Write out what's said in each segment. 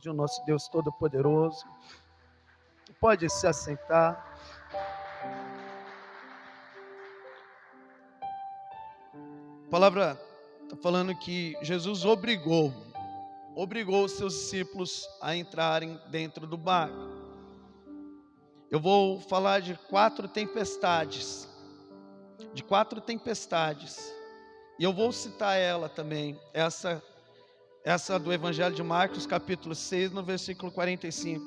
de o nosso Deus Todo-Poderoso. Pode se assentar. A palavra está falando que Jesus obrigou os seus discípulos a entrarem dentro do barco. Eu vou falar de quatro tempestades, e eu vou citar ela também, essa do Evangelho de Marcos, capítulo 6, no versículo 45.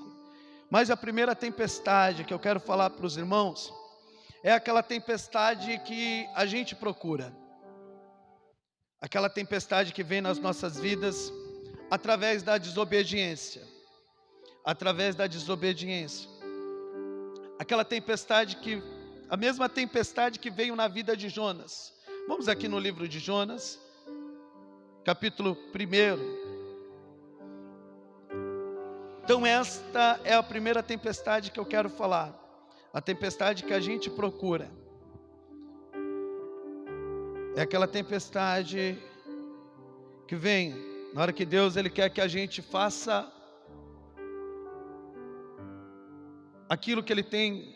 Mas a primeira tempestade que eu quero falar para os irmãos é aquela tempestade que a gente procura, aquela tempestade que vem nas nossas vidas através da desobediência, aquela tempestade a mesma tempestade que veio na vida de Jonas. Vamos aqui no livro de Jonas, capítulo 1. Então esta é a primeira tempestade que eu quero falar, a tempestade que a gente procura. É aquela tempestade que vem na hora que Deus ele quer que a gente faça aquilo que Ele tem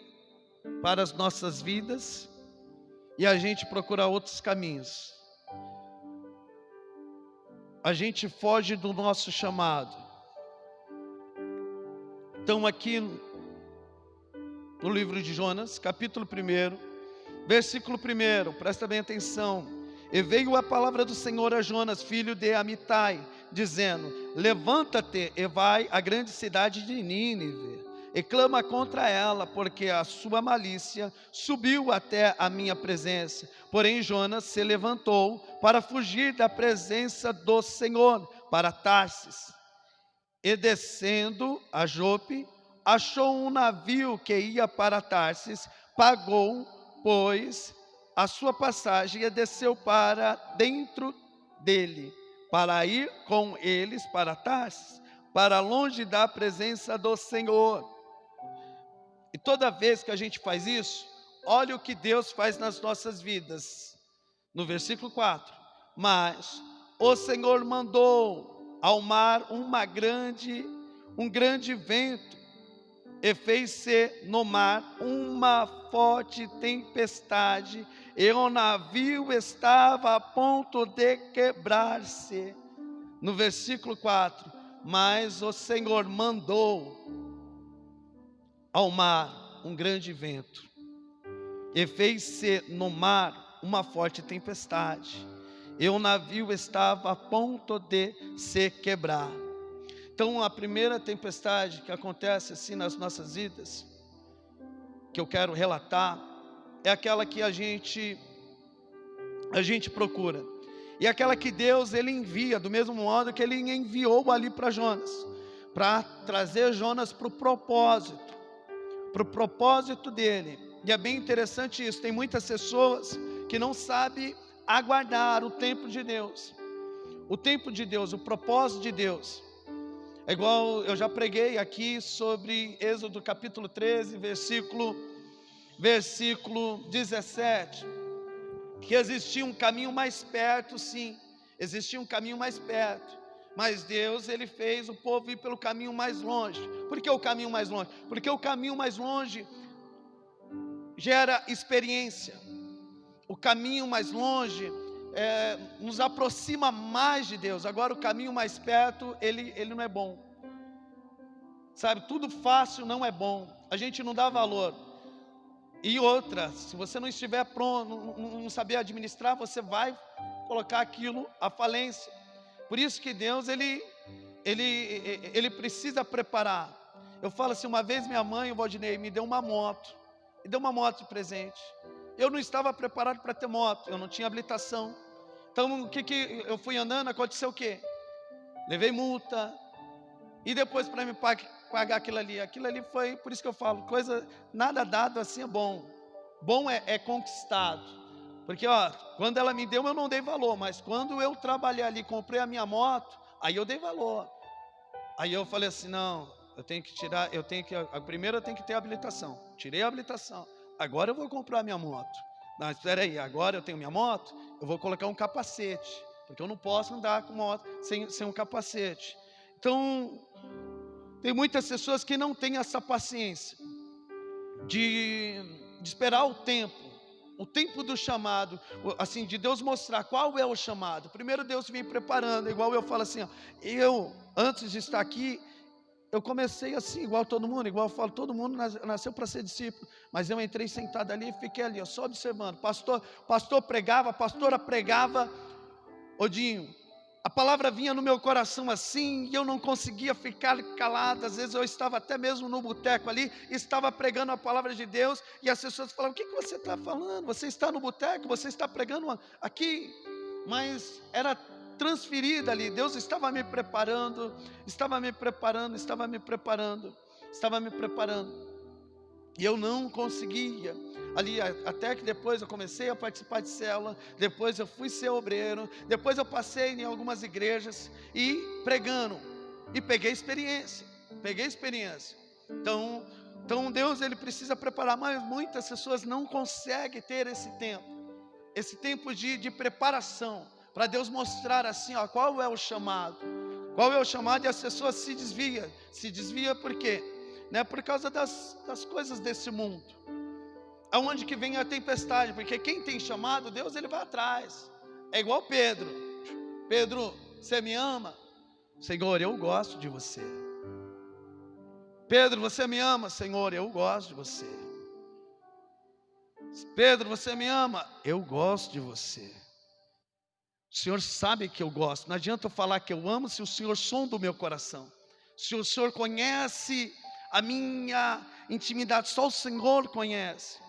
para as nossas vidas e a gente procura outros caminhos. A gente foge do nosso chamado. Então aqui no livro de Jonas, capítulo 1, versículo 1, presta bem atenção. E veio a palavra do Senhor a Jonas, filho de Amitai, dizendo: levanta-te e vai à grande cidade de Nínive, e clama contra ela, porque a sua malícia subiu até a minha presença. Porém Jonas se levantou para fugir da presença do Senhor, para Tarsis. E descendo a Jope, achou um navio que ia para Tarsis, pagou, pois, a sua passagem e desceu para dentro dele, para ir com eles para Tarsis, para longe da presença do Senhor. E toda vez que a gente faz isso, olha o que Deus faz nas nossas vidas. No versículo 4, mas o Senhor mandou ao mar um grande vento, e fez-se no mar uma forte tempestade, e o navio estava a ponto de quebrar-se. No versículo 4, mas o Senhor mandou ao mar um grande vento, e fez-se no mar uma forte tempestade, e o navio estava a ponto de se quebrar. Então a primeira tempestade que acontece assim nas nossas vidas, que eu quero relatar, é aquela que a gente procura, e aquela que Deus ele envia, do mesmo modo que Ele enviou ali para Jonas, para trazer Jonas para o propósito dele. E é bem interessante isso, tem muitas pessoas que não sabem aguardar o tempo de Deus, o propósito de Deus. É igual eu já preguei aqui sobre Êxodo capítulo 13, versículo 17, que existia um caminho mais perto, sim, existia um caminho mais perto, mas Deus ele fez o povo ir pelo caminho mais longe. Por que o caminho mais longe? Porque o caminho mais longe gera experiência. O caminho mais longe nos aproxima mais de Deus. Agora o caminho mais perto, ele não é bom, sabe, tudo fácil não é bom, a gente não dá valor. E outra, se você não estiver pronto, não saber administrar, você vai colocar aquilo à falência. Por isso que Deus ele precisa preparar. Eu falo assim, uma vez minha mãe, o Valdinei, me deu uma moto de presente. Eu não estava preparado para ter moto, eu não tinha habilitação. Então o que eu fui andando, aconteceu o quê? Levei multa, e depois para me pagar aquilo ali foi, por isso que eu falo, nada dado assim é bom. Bom é conquistado. Porque quando ela me deu eu não dei valor, mas quando eu trabalhei ali, comprei a minha moto, aí eu dei valor. Aí eu falei assim, não, primeiro eu tenho que ter habilitação. Tirei a habilitação, agora eu vou comprar a minha moto. Mas espera aí, agora eu tenho minha moto, eu vou colocar um capacete, porque eu não posso andar com moto sem um capacete. Então Tem muitas pessoas que não têm essa paciência de esperar o tempo do chamado, assim, de Deus mostrar qual é o chamado. Primeiro Deus vem preparando, igual eu falo assim, ó, eu, antes de estar aqui, eu comecei assim, igual todo mundo, igual eu falo, todo mundo nasceu para ser discípulo, mas eu entrei sentado ali e fiquei ali, ó, só observando. Pastor pregava, pastora pregava, Odinho, a palavra vinha no meu coração assim, e eu não conseguia ficar calado. Às vezes eu estava até mesmo no boteco ali, estava pregando a palavra de Deus, e as pessoas falavam: o que você está falando? Você está no boteco, você está pregando aqui? Mas era transferida ali, Deus estava me preparando, estava me preparando, estava me preparando, estava me preparando. E eu não conseguia, ali até que depois eu comecei a participar de célula, depois eu fui ser obreiro, depois eu passei em algumas igrejas e pregando, e peguei experiência. Então Deus, ele precisa preparar, mas muitas pessoas não conseguem ter esse tempo de preparação, para Deus mostrar assim, ó, qual é o chamado, e as pessoas se desvia por quê? Por causa das coisas desse mundo, aonde que vem a tempestade, porque quem tem chamado, Deus, ele vai atrás. É igual Pedro, você me ama? Senhor, eu gosto de você. Pedro, você me ama? Senhor, eu gosto de você. Pedro, você me ama? Eu gosto de você. O Senhor sabe que eu gosto. Não adianta eu falar que eu amo se o Senhor sonda o meu coração, se o Senhor conhece a minha intimidade, só o Senhor conhece.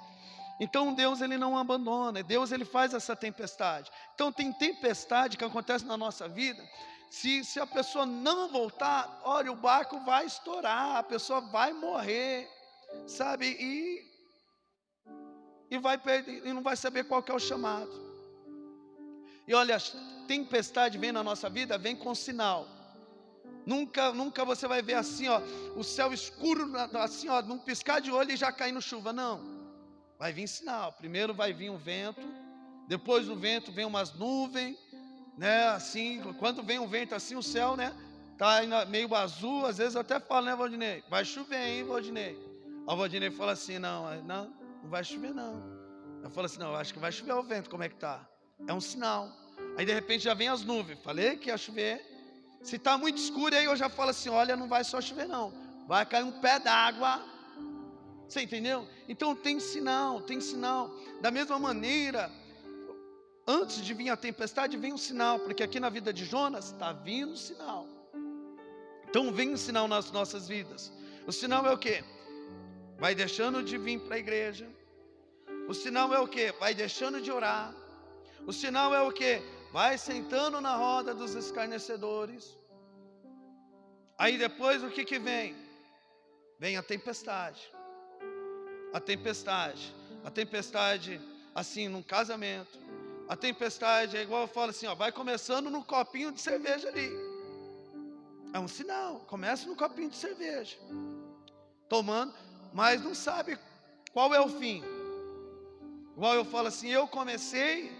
Então Deus, ele não abandona, Deus, ele faz essa tempestade. Então tem tempestade que acontece na nossa vida, se a pessoa não voltar, olha, o barco vai estourar, a pessoa vai morrer, sabe, e vai perder, e não vai saber qual que é o chamado. E olha, tempestade vem na nossa vida, vem com sinal. Nunca você vai ver assim, ó, o céu escuro, assim, ó, num piscar de olho e já caindo chuva, não. Vai vir sinal. Primeiro vai vir um vento, depois do vento vem umas nuvens, assim, quando vem um vento assim, o céu, tá meio azul. Às vezes eu até falo, Valdinei, vai chover, hein, Valdinei? O Valdinei fala assim, não vai chover não. Eu falo assim, não, eu acho que vai chover o vento, como é que tá? É um sinal. Aí de repente já vem as nuvens, falei que ia chover. Se está muito escuro, aí eu já falo assim, olha, não vai só chover não, vai cair um pé d'água. Você entendeu? Então tem sinal. Da mesma maneira, antes de vir a tempestade, vem um sinal, porque aqui na vida de Jonas está vindo um sinal. Então vem um sinal nas nossas vidas. O sinal é o quê? Vai deixando de vir para a igreja. O sinal é o quê? Vai deixando de orar. O sinal é o quê? Vai sentando na roda dos escarnecedores. Aí depois o que vem? Vem a tempestade. A tempestade assim, num casamento. A tempestade é igual eu falo assim, ó, vai começando no copinho de cerveja ali. É um sinal, começa no copinho de cerveja, tomando, mas não sabe qual é o fim. Igual eu falo assim, eu comecei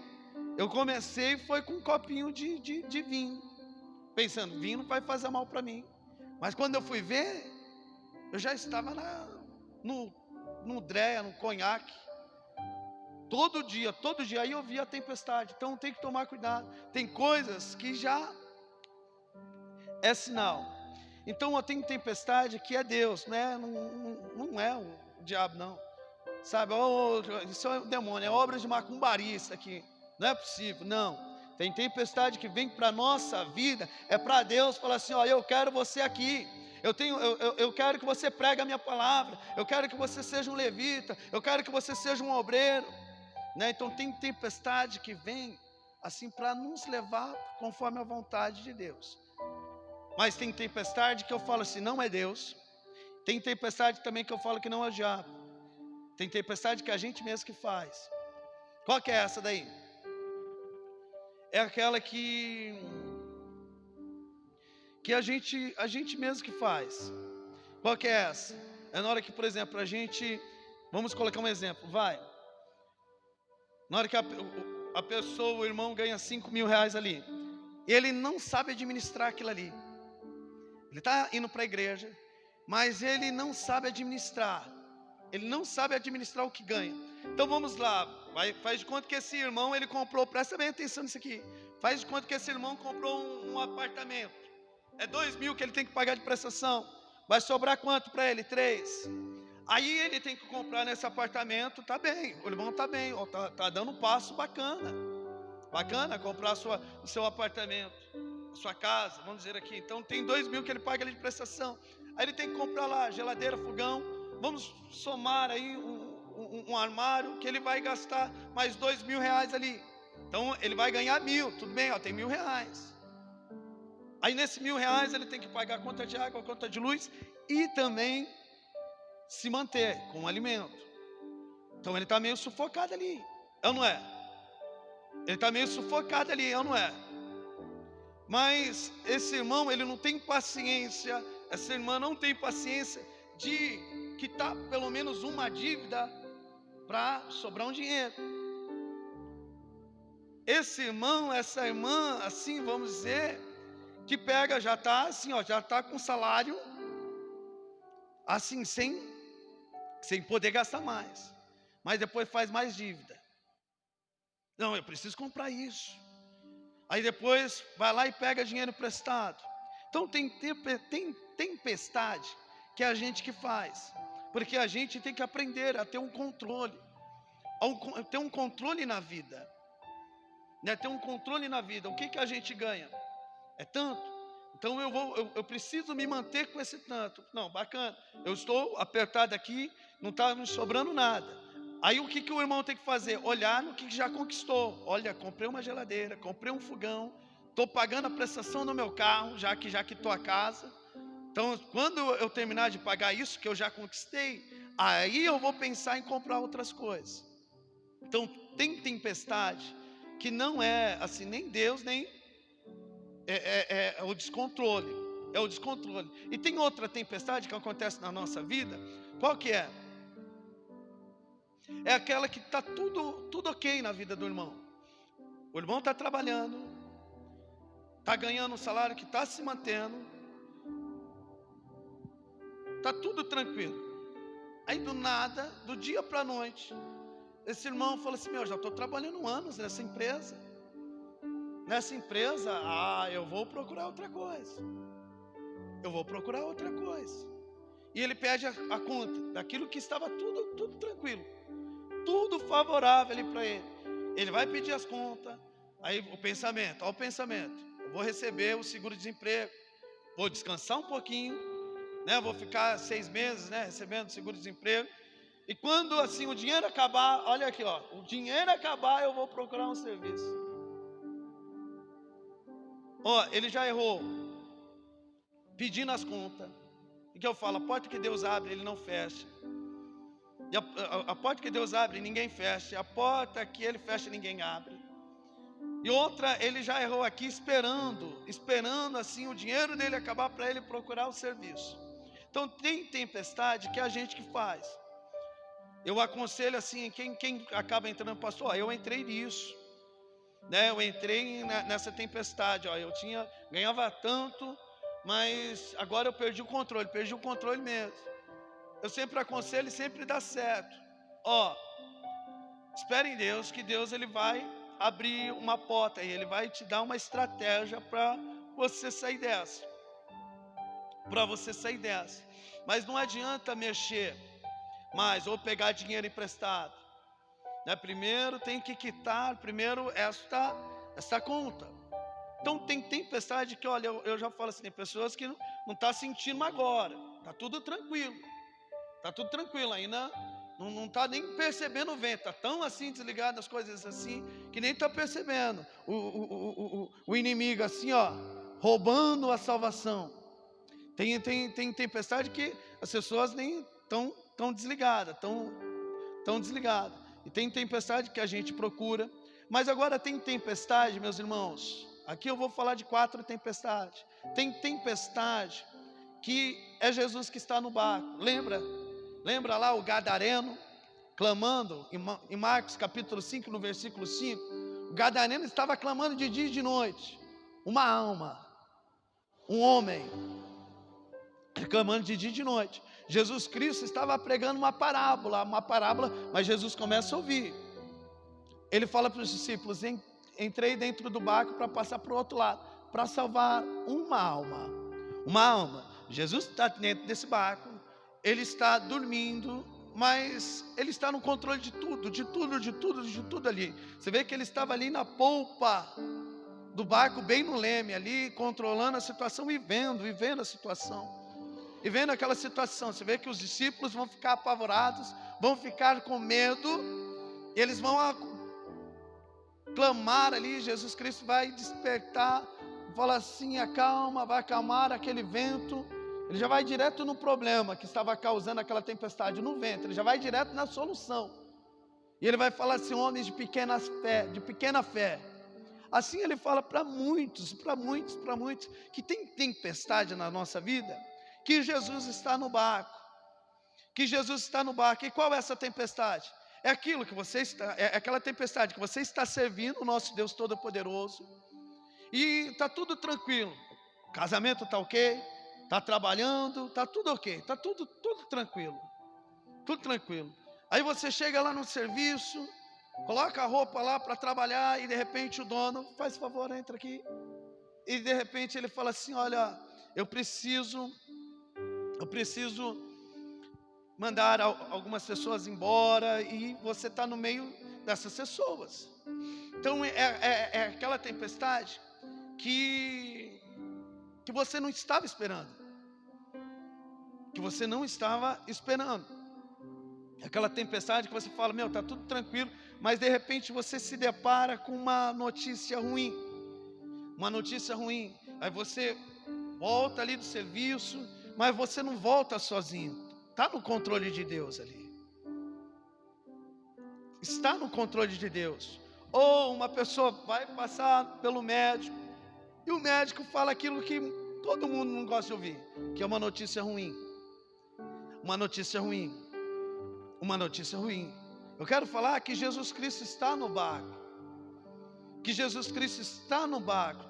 foi com um copinho de vinho, pensando, vinho não vai fazer mal para mim. Mas quando eu fui ver, eu já estava no dreia, no conhaque. Todo dia, aí eu via a tempestade. Então tem que tomar cuidado. Tem coisas que já é sinal. Então tem tempestade que é Deus, né? Não é o diabo não. Sabe, isso é o demônio, é obra de macumbarista aqui. Não é possível, não. Tem tempestade que vem para a nossa vida, é para Deus falar assim, ó, eu quero você aqui. Eu quero que você pregue a minha palavra. Eu quero que você seja um levita. Eu quero que você seja um obreiro. Então tem tempestade que vem assim para nos levar conforme a vontade de Deus. Mas tem tempestade que eu falo assim, não é Deus. Tem tempestade também que eu falo que não é o diabo. Tem tempestade que a gente mesmo que faz. Qual que é essa daí? É aquela que a gente mesmo que faz. Qual que é essa? É na hora que, por exemplo, a gente, vamos colocar um exemplo, na hora que a pessoa, o irmão ganha 5 mil reais ali, ele não sabe administrar aquilo ali. Ele está indo para a igreja, mas ele não sabe administrar. Ele não sabe administrar o que ganha. Então vamos lá, faz de conta que esse irmão, ele comprou, presta bem atenção nisso aqui. Faz de conta que esse irmão comprou um apartamento. É 2.000 que ele tem que pagar de prestação. Vai sobrar quanto para ele? 3. Aí ele tem que comprar nesse apartamento, tá bem, o irmão tá bem, ó, tá dando um passo bacana. Bacana comprar o seu apartamento, a sua casa, vamos dizer aqui. Então tem 2.000 que ele paga ali de prestação. Aí ele tem que comprar lá geladeira, fogão. Vamos somar aí um armário que ele vai gastar mais 2.000 reais ali. Então ele vai ganhar 1.000, tudo bem, ó, tem 1.000 reais. Aí nesse 1.000 reais ele tem que pagar a conta de água, a conta de luz e também se manter com o alimento. Então ele está meio sufocado ali, é ou não é? Ele está meio sufocado ali, é ou não é? Mas esse irmão, ele não tem paciência, essa irmã não tem paciência de quitar pelo menos uma dívida para sobrar um dinheiro. Esse irmão, essa irmã, assim vamos dizer, que pega, já está assim, ó, já está com salário, assim, sem poder gastar mais, mas depois faz mais dívida. Não, eu preciso comprar isso. Aí depois vai lá e pega dinheiro emprestado. Então tem tempestade que é a gente que faz, porque a gente tem que aprender a ter um controle, ter um controle na vida, né? Ter um controle na vida. O que a gente ganha? É tanto. Então eu preciso me manter com esse tanto. Não, bacana. Eu estou apertado aqui, não está me sobrando nada. Aí o que o irmão tem que fazer? Olhar no que já conquistou. Olha, comprei uma geladeira, comprei um fogão, estou pagando a prestação do meu carro, já quitou a casa. Então, quando eu terminar de pagar isso que eu já conquistei, aí eu vou pensar em comprar outras coisas. Então, tem tempestade que não é assim, nem Deus, nem é o descontrole. É o descontrole. E tem outra tempestade que acontece na nossa vida. Qual que é? É aquela que está tudo ok na vida do irmão. O irmão está trabalhando, está ganhando um salário que está se mantendo, está tudo tranquilo. Aí do nada, do dia para a noite, esse irmão fala assim: já estou trabalhando anos nessa empresa. Eu vou procurar outra coisa. E ele pede a conta daquilo que estava tudo tranquilo, tudo favorável ali para ele. Ele vai pedir as contas. Aí o pensamento, eu vou receber o seguro-desemprego, vou descansar um pouquinho, né? Vou ficar 6 meses, né, recebendo seguro-desemprego. E quando assim o dinheiro acabar, olha aqui, ó, o dinheiro acabar, eu vou procurar um serviço. Ó, ele já errou pedindo as contas. E que eu falo, a porta que Deus abre, Ele não fecha. E a porta que Deus abre, ninguém fecha. A porta que Ele fecha, ninguém abre. E outra, ele já errou aqui esperando assim o dinheiro dele acabar para ele procurar o serviço. Então tem tempestade que é a gente que faz. Eu aconselho assim, quem acaba entrando, pastor, eu entrei nisso, né? Eu entrei nessa tempestade, ó, ganhava tanto, mas agora eu perdi o controle mesmo. Eu sempre aconselho e sempre dá certo. Ó, espere em Deus, que Deus ele vai abrir uma porta e Ele vai te dar uma estratégia para você sair dessa. Mas não adianta mexer mais ou pegar dinheiro emprestado, né? Primeiro tem que quitar esta conta. Então tem tempestade que, olha, eu já falo assim, tem pessoas que não estão sentindo agora, está tudo tranquilo, ainda não está nem percebendo o vento, está tão assim desligado as coisas assim, que nem está percebendo o inimigo assim, ó, roubando a salvação. Tem tempestade que as pessoas nem estão desligadas, e tem tempestade que a gente procura. Mas agora tem tempestade, meus irmãos, aqui eu vou falar de 4 tempestades. Tem tempestade que é Jesus que está no barco. Lembra lá o gadareno clamando em Marcos capítulo 5, no versículo 5? O gadareno estava clamando de dia e de noite. Uma alma, um homem, clamando de dia e de noite. Jesus Cristo estava pregando uma parábola, mas Jesus começa a ouvir. Ele fala para os discípulos: entrei dentro do barco para passar para o outro lado, para salvar uma alma. Uma alma. Jesus está dentro desse barco, ele está dormindo, mas ele está no controle de tudo ali. Você vê que ele estava ali na polpa do barco, bem no leme ali, controlando a situação e vivendo a situação. E vendo aquela situação, você vê que os discípulos vão ficar apavorados, vão ficar com medo, e eles vão clamar ali. Jesus Cristo vai despertar, fala assim: acalma, vai acalmar aquele vento. Ele já vai direto no problema que estava causando aquela tempestade, no vento. Ele já vai direto na solução. E ele vai falar assim: homens de pequena fé. Assim ele fala para muitos, que tem tempestade na nossa vida, que Jesus está no barco. E qual é essa tempestade? É aquilo que você está, é aquela tempestade que você está servindo o nosso Deus Todo-Poderoso, e está tudo tranquilo. O casamento está ok, está trabalhando, está tudo ok, está tudo tranquilo. Tudo tranquilo. Aí você chega lá no serviço, coloca a roupa lá para trabalhar, e de repente o dono: faz favor, entra aqui. E de repente ele fala assim: olha, eu preciso mandar algumas pessoas embora, e você está no meio dessas pessoas. Então é aquela tempestade que você não estava esperando. Aquela tempestade que você fala: meu, está tudo tranquilo, mas de repente você se depara com uma notícia ruim. Aí você volta ali do serviço, mas você não volta sozinho. Está no controle de Deus ali. Está no controle de Deus. Ou uma pessoa vai passar pelo médico, e o médico fala aquilo que todo mundo não gosta de ouvir, que é uma notícia ruim. Eu quero falar que Jesus Cristo está no barco.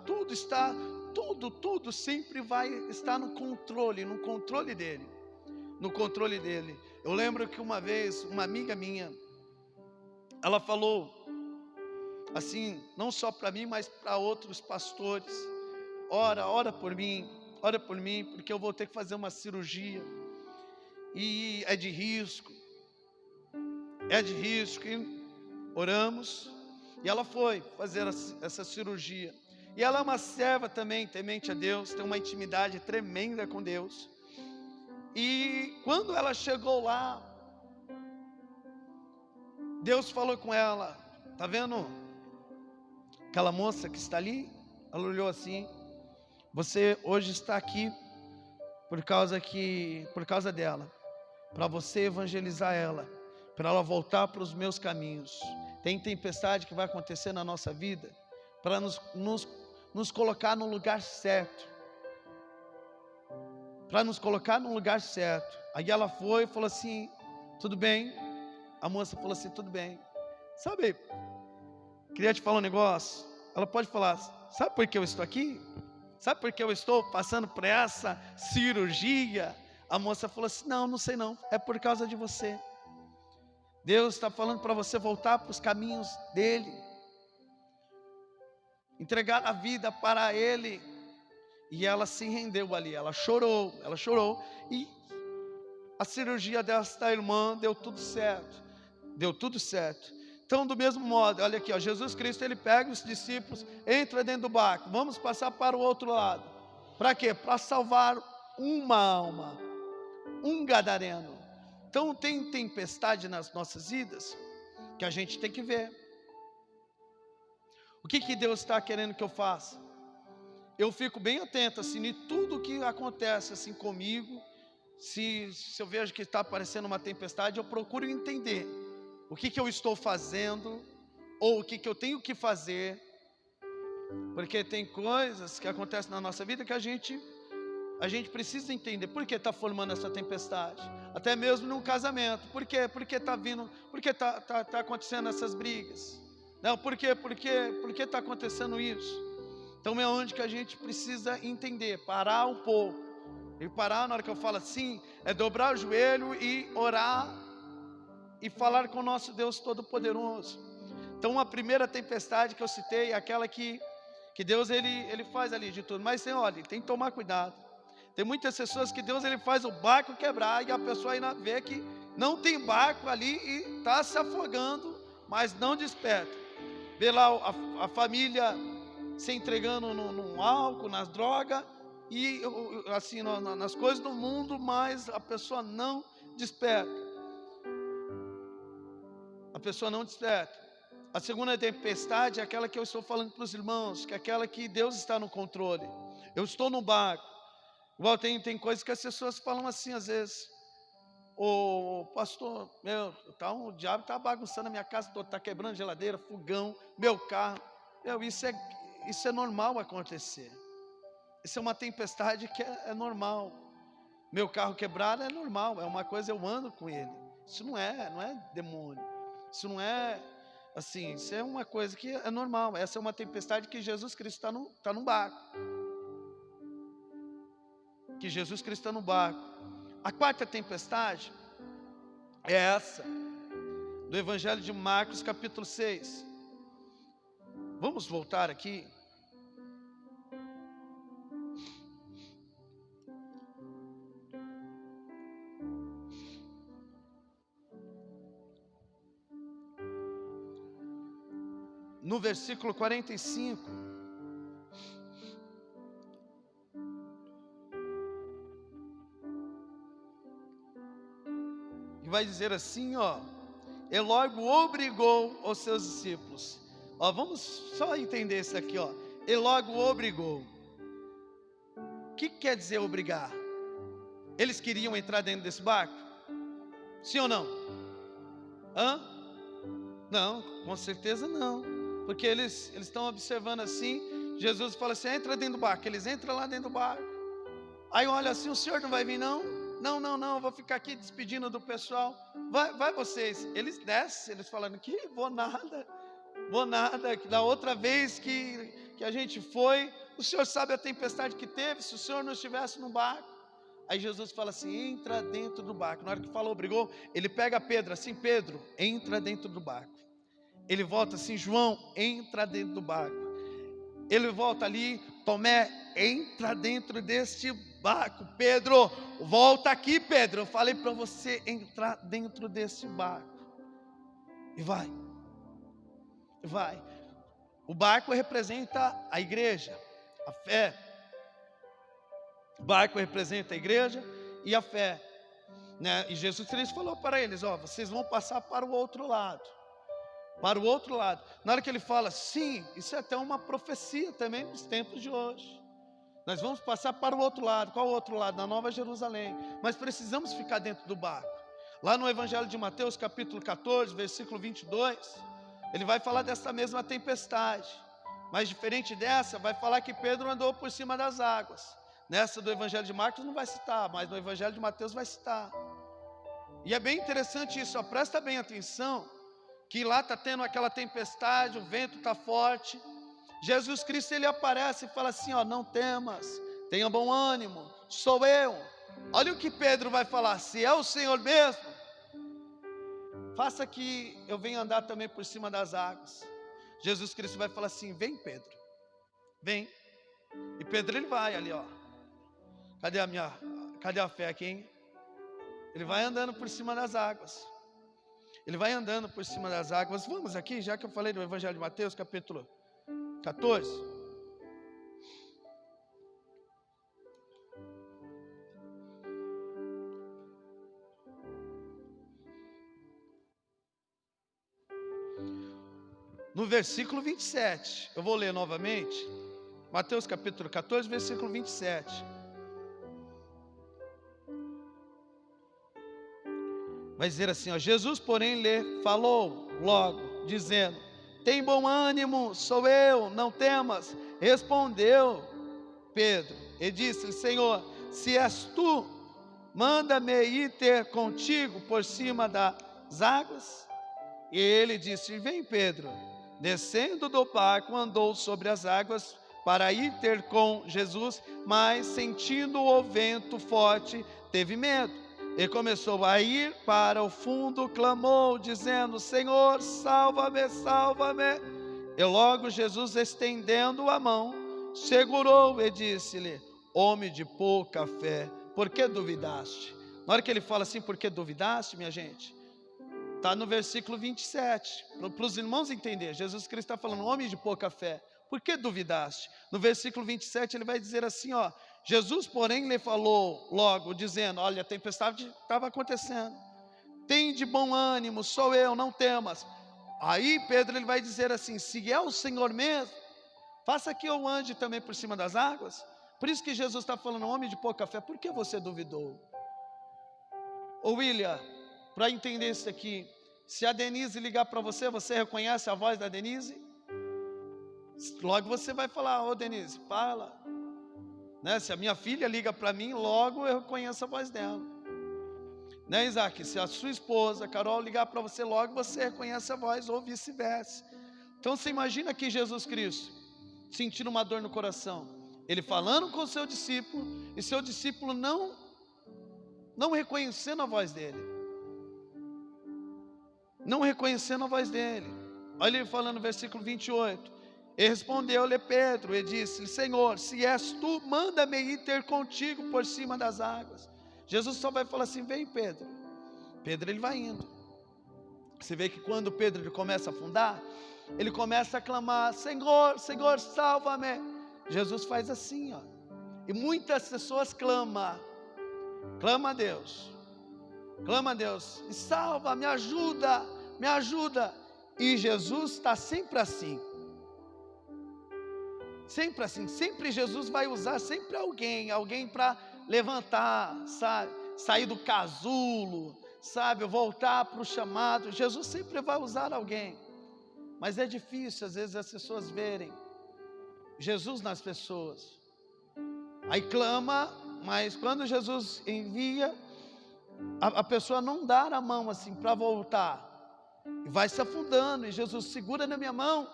Tudo sempre vai estar no controle dele. Eu lembro que uma vez, uma amiga minha, ela falou assim, não só para mim, mas para outros pastores: ora por mim, porque eu vou ter que fazer uma cirurgia, e é de risco, e oramos, e ela foi fazer essa cirurgia. E ela é uma serva também, temente a Deus, tem uma intimidade tremenda com Deus. E quando ela chegou lá, Deus falou com ela: tá vendo aquela moça que está ali? Ela olhou assim: você hoje está aqui por causa dela, para você evangelizar ela, para ela voltar para os meus caminhos. Tem tempestade que vai acontecer na nossa vida para nos colocar no lugar certo. Aí ela foi e falou assim: tudo bem. A moça falou assim: tudo bem. Sabe, queria te falar um negócio. Ela pode falar: sabe por que eu estou aqui? Sabe por que eu estou passando por essa cirurgia? A moça falou assim: não sei não, é por causa de você. Deus está falando para você voltar para os caminhos dele, entregar a vida para ele. E ela se rendeu ali, ela chorou, e a cirurgia desta irmã deu tudo certo. Então, do mesmo modo, olha aqui, Jesus Cristo, ele pega os discípulos, entra dentro do barco, vamos passar para o outro lado. Para quê? Para salvar uma alma, um gadareno. Então tem tempestade nas nossas vidas que a gente tem que ver. O que Deus está querendo que eu faça? Eu fico bem atento assim em tudo que acontece assim comigo. Se eu vejo que está aparecendo uma tempestade, eu procuro entender o que eu estou fazendo, ou o que eu tenho que fazer, porque tem coisas que acontecem na nossa vida que a gente precisa entender por que está formando essa tempestade. Até mesmo num casamento, por que está vindo, por que está acontecendo essas brigas? Não, por que está acontecendo isso? Então é onde que a gente precisa entender, parar um pouco E parar na hora que eu falo assim, é dobrar o joelho e orar e falar com o nosso Deus Todo-Poderoso. Então a primeira tempestade que eu citei é aquela que Deus ele faz ali de tudo. Mas olha, tem que tomar cuidado. Tem muitas pessoas que Deus ele faz o barco quebrar e a pessoa ainda vê que não tem barco ali e está se afogando, mas não desperta. Vê lá a família se entregando no álcool, nas drogas e assim nas coisas do mundo, mas a pessoa não desperta. A pessoa não desperta. A segunda tempestade é aquela que eu estou falando para os irmãos, que é aquela que Deus está no controle. Eu estou no barco. Igual tem coisas que as pessoas falam assim às vezes. Ô pastor, o diabo está bagunçando a minha casa toda, está quebrando geladeira, fogão, meu carro. Isso é normal acontecer. Isso é uma tempestade que é normal. Meu carro quebrado é normal, é uma coisa, eu ando com ele. Isso não é demônio. Isso não é assim, isso é uma coisa que é normal. Essa é uma tempestade que Jesus Cristo está no barco. Que Jesus Cristo está no barco. A quarta tempestade é essa, do Evangelho de Marcos, capítulo 6. Vamos voltar aqui. No versículo 45. E vai dizer assim, e logo obrigou os seus discípulos. Vamos só entender isso aqui, e logo obrigou. O que quer dizer obrigar? Eles queriam entrar dentro desse barco? Sim ou não? Não, com certeza não. Porque eles estão observando assim. Jesus fala assim, entra dentro do barco. Eles entram lá dentro do barco. Aí olha assim, o senhor não vai vir não? Não, eu vou ficar aqui despedindo do pessoal. Vai vocês. Eles descem, eles falando que vou nada. Da outra vez que a gente foi, o senhor sabe a tempestade que teve, se o senhor não estivesse no barco. Aí Jesus fala assim, entra dentro do barco. Na hora que falou, obrigou, ele pega Pedro assim, Pedro, entra dentro do barco. Ele volta assim, João, entra dentro do barco. Ele volta ali, Tomé, entra dentro deste barco. Pedro, volta aqui, Pedro. Eu falei para você entrar dentro desse barco. E vai. O barco representa a igreja, a fé. O barco representa a igreja e a fé, né? E Jesus Cristo falou para eles, vocês vão passar para o outro lado. Na hora que ele fala, sim, isso é até uma profecia também nos tempos de hoje. Nós vamos passar para o outro lado. Qual o outro lado? Na Nova Jerusalém. Mas precisamos ficar dentro do barco. Lá no Evangelho de Mateus, capítulo 14, versículo 22, ele vai falar dessa mesma tempestade. Mas diferente dessa, vai falar que Pedro andou por cima das águas. Nessa do Evangelho de Marcos não vai citar, mas no Evangelho de Mateus vai citar. E é bem interessante isso, presta bem atenção, que lá está tendo aquela tempestade, o vento está forte. Jesus Cristo ele aparece e fala assim, não temas, tenha bom ânimo, sou eu. Olha o que Pedro vai falar, se é o Senhor mesmo, faça que eu venha andar também por cima das águas. Jesus Cristo vai falar assim, vem Pedro, vem. E Pedro ele vai ali, cadê a fé aqui, hein? Ele vai andando por cima das águas. Vamos aqui, já que eu falei do Evangelho de Mateus, capítulo 14. No versículo 27, eu vou ler novamente. Mateus capítulo 14, versículo 27. Vai dizer assim, Jesus porém lhe falou logo, dizendo, tem bom ânimo, sou eu, não temas. Respondeu Pedro e disse, Senhor, se és tu, manda-me ir ter contigo por cima das águas. E ele disse, vem Pedro. Descendo do barco, andou sobre as águas para ir ter com Jesus, mas sentindo o vento forte, teve medo. Ele começou a ir para o fundo, clamou, dizendo: Senhor, salva-me, salva-me. E logo Jesus, estendendo a mão, segurou e disse-lhe: homem de pouca fé, por que duvidaste? Na hora que ele fala assim, por que duvidaste, minha gente? Está no versículo 27, para os irmãos entenderem. Jesus Cristo está falando, homem de pouca fé, por que duvidaste? No versículo 27 ele vai dizer assim, ó: Jesus, porém, lhe falou logo, dizendo: olha, a tempestade estava acontecendo, tem de bom ânimo, sou eu, não temas. Aí Pedro ele vai dizer assim: se é o Senhor mesmo, faça que eu ande também por cima das águas. Por isso que Jesus está falando, homem de pouca fé, por que você duvidou? Ô William, para entender isso aqui, se a Denise ligar para você, você reconhece a voz da Denise? Logo você vai falar: ô Denise, fala, né? Se a minha filha liga para mim, logo eu reconheço a voz dela, né, Isaac? Se a sua esposa, Carol, ligar para você, logo você reconhece a voz, ou vice-versa. Então você imagina aqui Jesus Cristo sentindo uma dor no coração, ele falando com o seu discípulo, e seu discípulo não reconhecendo a voz dele, não reconhecendo a voz dele. Olha ele falando no versículo 28, e respondeu-lhe Pedro e disse: Senhor, se és tu, manda-me ir ter contigo por cima das águas. Jesus só vai falar assim: vem Pedro. Pedro ele vai indo. Você vê que quando Pedro ele começa a afundar, ele começa a clamar: Senhor, Senhor, salva-me. Jesus faz assim, ó. E muitas pessoas clamam a Deus, clama a Deus, e salva, me ajuda, me ajuda. E Jesus está sempre assim, sempre Jesus vai usar sempre alguém para levantar, sabe, sair do casulo, sabe, voltar para o chamado. Jesus sempre vai usar alguém, mas é difícil às vezes as pessoas verem Jesus nas pessoas. Aí clama, mas quando Jesus envia, a pessoa não dá a mão assim para voltar, e vai se afundando, e Jesus segura na minha mão,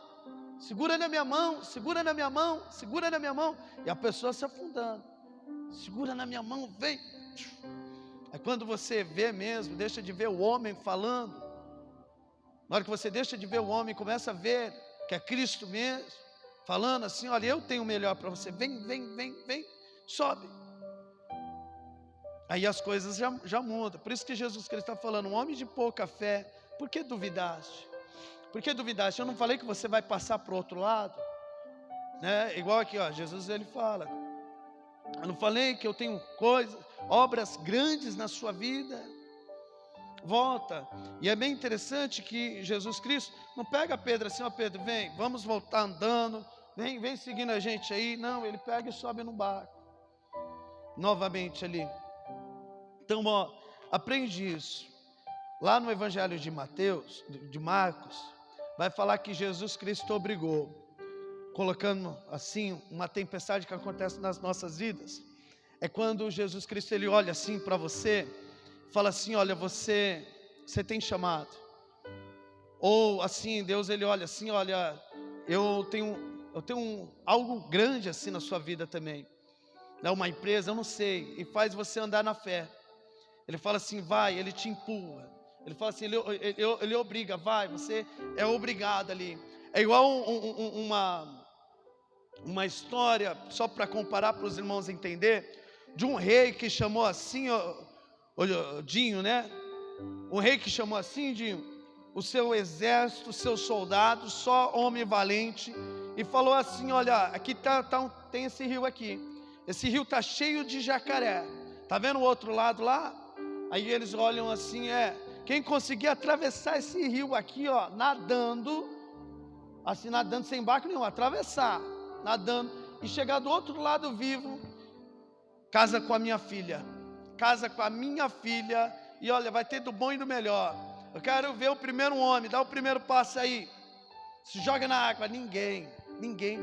segura na minha mão, segura na minha mão, segura na minha mão, e a pessoa se afundando, segura na minha mão, vem. Aí quando você vê mesmo, deixa de ver o homem falando, na hora que você deixa de ver o homem, começa a ver que é Cristo mesmo, falando assim: olha, eu tenho o melhor para você, vem, vem, vem, vem, sobe. Aí as coisas já mudam. Por isso que Jesus Cristo está falando, um homem de pouca fé, por que duvidaste? Por que duvidaste? Eu não falei que você vai passar para o outro lado, né? Igual aqui, ó, Jesus ele fala, eu não falei que eu tenho coisas, obras grandes na sua vida? Volta. E é bem interessante que Jesus Cristo não pega Pedro assim: ó Pedro, vem, vamos voltar andando, vem seguindo a gente aí. Não, ele pega e sobe no barco novamente ali. Então, ó, aprende isso. Lá no Evangelho de Mateus, de Marcos, vai falar que Jesus Cristo obrigou, colocando assim uma tempestade que acontece nas nossas vidas. É quando Jesus Cristo ele olha assim para você, fala assim: olha, você tem chamado. Ou assim, Deus ele olha assim: olha, eu tenho algo grande assim na sua vida também, né? Uma empresa, eu não sei, e faz você andar na fé. Ele fala assim: vai, ele te empurra. Ele fala assim, ele obriga, vai, você é obrigado ali. É igual uma história, só para comparar para os irmãos entender, de um rei que chamou assim, Dinho, né? Um rei que chamou assim, Dinho, o seu exército, os seus soldados, só homem valente, e falou assim: olha, aqui tem esse rio aqui, esse rio está cheio de jacaré, tá vendo o outro lado lá? Aí eles olham assim: quem conseguir atravessar esse rio aqui, ó, nadando, assim, nadando sem barco nenhum, atravessar, nadando, e chegar do outro lado vivo, casa com a minha filha, e olha, vai ter do bom e do melhor. Eu quero ver o primeiro homem, dá o primeiro passo aí, se joga na água. Ninguém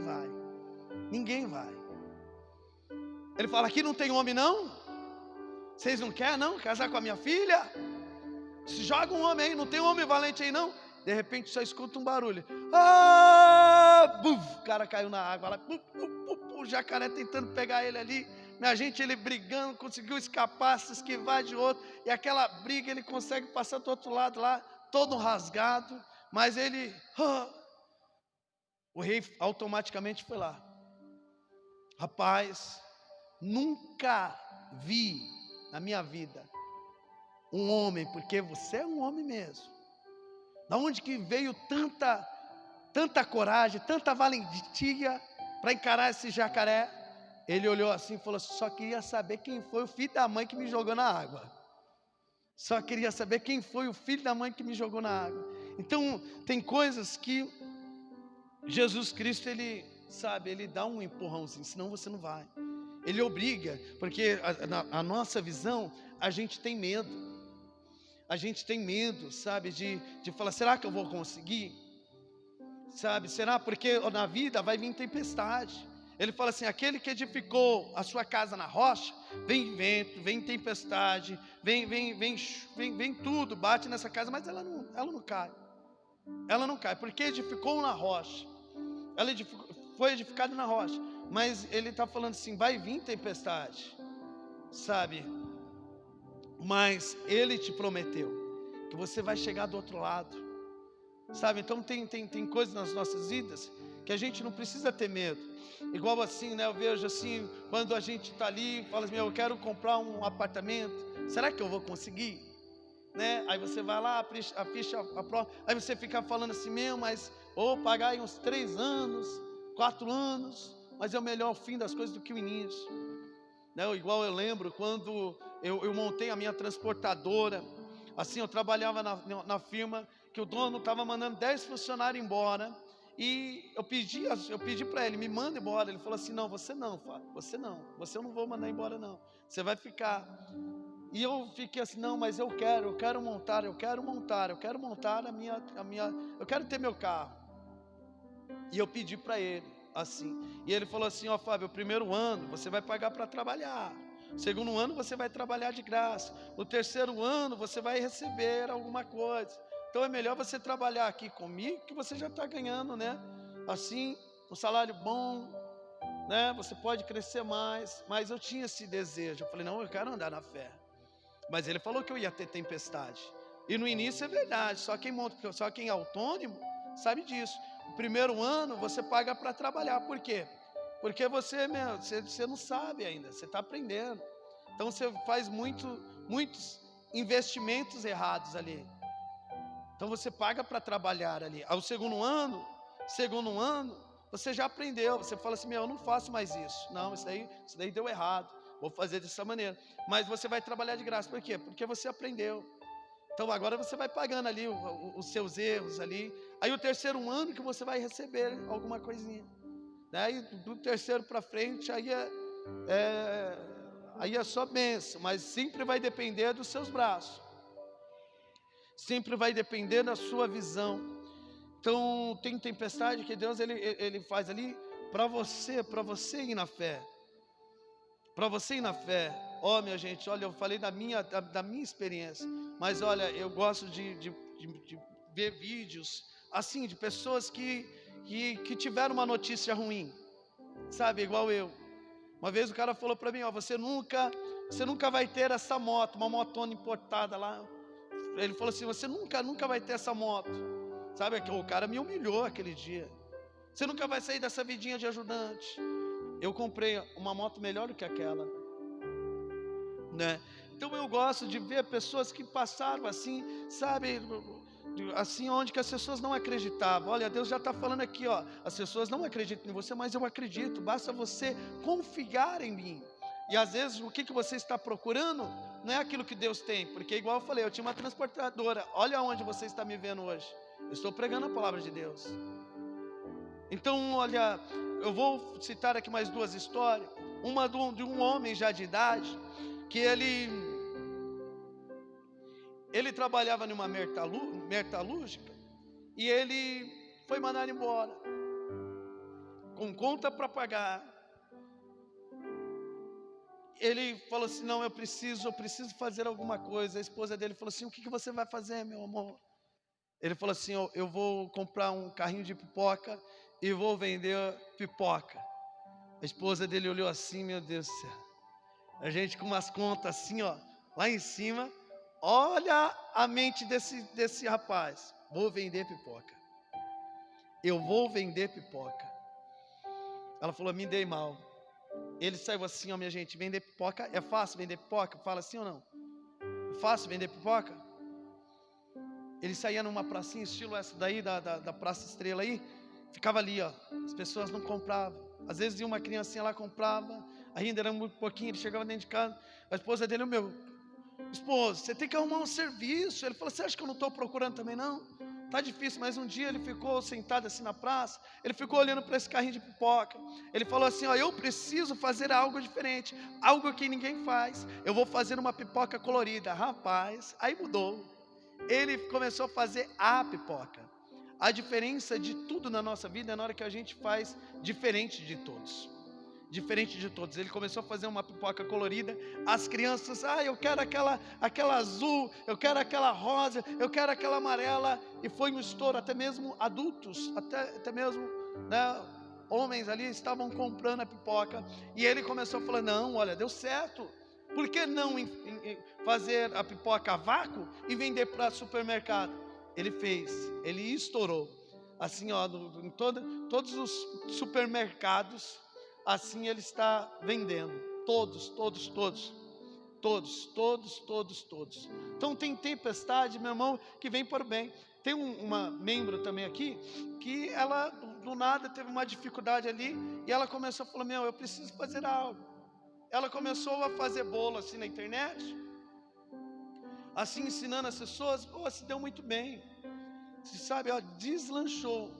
vai. Ele fala: aqui não tem homem não? Vocês não querem não casar com a minha filha? Se joga um homem aí, não tem homem valente aí não? De repente só escuta um barulho. Ah! Buf, o cara caiu na água lá. Buf, buf, buf, o jacaré tentando pegar ele ali. Minha gente, ele brigando, conseguiu escapar, se esquivar de outro. E aquela briga, ele consegue passar do outro lado lá, todo rasgado. Mas ele... o rei automaticamente foi lá. Rapaz, nunca vi na minha vida um homem, porque você é um homem mesmo. Da onde que veio tanta coragem, tanta valentia para encarar esse jacaré? Ele olhou assim e falou: só queria saber quem foi o filho da mãe que me jogou na água. Só queria saber quem foi o filho da mãe que me jogou na água. Então, tem coisas que Jesus Cristo, ele sabe, ele dá um empurrãozinho, senão você não vai. Ele obriga, porque a nossa visão, a gente tem medo. A gente tem medo, sabe, de falar: será que eu vou conseguir? Sabe, será? Porque na vida vai vir tempestade. Ele fala assim: aquele que edificou a sua casa na rocha, vem vento, vem tempestade, vem tudo, bate nessa casa, mas ela não cai. Ela não cai, porque edificou na rocha. Ela foi edificada na rocha. Mas ele está falando assim: vai vir tempestade, sabe? Mas ele te prometeu que você vai chegar do outro lado, sabe? Então tem coisas nas nossas vidas que a gente não precisa ter medo. Igual assim, né? Eu vejo assim, quando a gente está ali, fala assim: eu quero comprar um apartamento, será que eu vou conseguir? Né? Aí você vai lá, a ficha, a prova, aí você fica falando assim: mas vou pagar aí uns 3 anos, 4 anos, mas é o melhor fim das coisas do que o início. Né? Igual eu lembro quando eu montei a minha transportadora, assim, eu trabalhava na firma, que o dono estava mandando 10 funcionários embora, e eu pedi para ele: me manda embora. Ele falou assim: não, você não, Fábio, você eu não vou mandar embora não, você vai ficar. E eu fiquei assim: não, mas eu quero montar a minha, eu quero ter meu carro. E eu pedi para ele assim, e ele falou assim: ó, Fábio, o primeiro ano você vai pagar para trabalhar, o segundo ano você vai trabalhar de graça, no terceiro ano você vai receber alguma coisa. Então é melhor você trabalhar aqui comigo, que você já está ganhando, né? Assim, um salário bom, né? Você pode crescer mais. Mas eu tinha esse desejo, eu falei: não, eu quero andar na fé. Mas ele falou que eu ia ter tempestade. E no início é verdade, só quem é autônomo sabe disso. O primeiro ano você paga para trabalhar. Por quê? Porque você não sabe ainda, você está aprendendo. Então você faz muitos investimentos errados ali. Então você paga para trabalhar ali. Ao segundo ano, você já aprendeu. Você fala assim: eu não faço mais isso. Não, isso daí deu errado. Vou fazer dessa maneira. Mas você vai trabalhar de graça. Por quê? Porque você aprendeu. Então agora você vai pagando ali os seus erros ali. Aí o terceiro ano que você vai receber alguma coisinha. Aí do terceiro para frente, aí é só bênção. Mas sempre vai depender dos seus braços. Sempre vai depender da sua visão. Então tem tempestade que Deus ele faz ali para você ir na fé. Para você ir na fé. Ó, minha gente, olha, eu falei da minha experiência, mas olha, eu gosto de ver vídeos assim, de pessoas que tiveram uma notícia ruim, sabe, igual eu. Uma vez o cara falou para mim: ó, você nunca vai ter essa moto, uma motona importada lá. Ele falou assim: você nunca vai ter essa moto, sabe? O cara me humilhou aquele dia. Você nunca vai sair dessa vidinha de ajudante. Eu comprei uma moto melhor do que aquela, né? Então eu gosto de ver pessoas que passaram assim, sabe, assim, onde que as pessoas não acreditavam. Olha, Deus já está falando aqui, ó: as pessoas não acreditam em você, mas eu acredito. Basta você confiar em mim. E às vezes o que você está procurando não é aquilo que Deus tem, porque igual eu falei, eu tinha uma transportadora. Olha onde você está me vendo hoje. Eu estou pregando a palavra de Deus. Então, olha, eu vou citar aqui mais 2 histórias. Uma de um homem já de idade, que ele trabalhava numa metalúrgica, e ele foi mandado embora, com conta para pagar. Ele falou assim: não, eu preciso fazer alguma coisa. A esposa dele falou assim: o que você vai fazer, meu amor? Ele falou assim, eu vou comprar um carrinho de pipoca e vou vender pipoca. A esposa dele olhou assim, meu Deus do céu. A gente com umas contas assim, ó, lá em cima. Olha a mente desse rapaz. Vou vender pipoca. Eu vou vender pipoca. Ela falou, me dei mal. Ele saiu assim, ó, minha gente, vender pipoca, é fácil vender pipoca? Fala assim ou não? É fácil vender pipoca? Ele saía numa pracinha, estilo essa daí, da Praça Estrela aí, ficava ali, ó, as pessoas não compravam. Às vezes ia uma criancinha lá, comprava, ainda era muito pouquinho, ele chegava dentro de casa, a esposa dele, meu esposo, você tem que arrumar um serviço. Ele falou, você acha que eu não estou procurando também não? Tá difícil, mas um dia ele ficou sentado assim na praça, ele ficou olhando para esse carrinho de pipoca, ele falou assim, ó, eu preciso fazer algo diferente, algo que ninguém faz, eu vou fazer uma pipoca colorida. Rapaz, aí mudou, ele começou a fazer a pipoca. A diferença de tudo na nossa vida é na hora que a gente faz diferente de todos. Diferente de todos. Ele começou a fazer uma pipoca colorida. As crianças, eu quero aquela azul, eu quero aquela rosa, eu quero aquela amarela. E foi um estouro, até mesmo adultos, até mesmo, né, homens ali estavam comprando a pipoca. E ele começou a falar, não, olha, deu certo. Por que não fazer a pipoca a vácuo e vender para supermercado? Ele fez, ele estourou. Assim, ó, em todos os supermercados, assim ele está vendendo. Todos. Então tem tempestade, meu irmão, que vem para o bem. Tem uma membro também aqui, que ela do nada teve uma dificuldade ali, e ela começou a falar, eu preciso fazer algo. Ela começou a fazer bolo assim na internet, assim ensinando as pessoas, se deu muito bem. Você sabe, deslanchou.